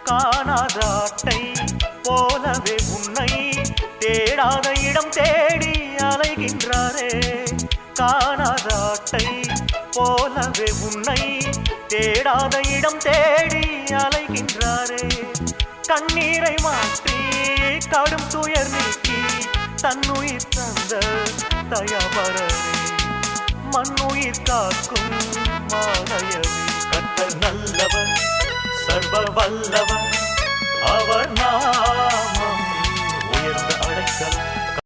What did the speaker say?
காணாத அட்டை போலவே உன்னை தேடாத இடம் தேடி அலைகின்றாரே. காணாத அட்டை போலவே உன்னை தேடாத இடம் தேடி அலைகின்றாரே. கண்ணீரை மாற்றி கடும் துயர் நீக்கி தன்னுயிர் தந்த தயாபரரே. மண்ணுயிர் காக்கும் மாலையவே. கர்த்தர் நல்லவர், சர்வ வல்லவர், அவர் நாமம் உயர்ந்த அடைக்கலம்.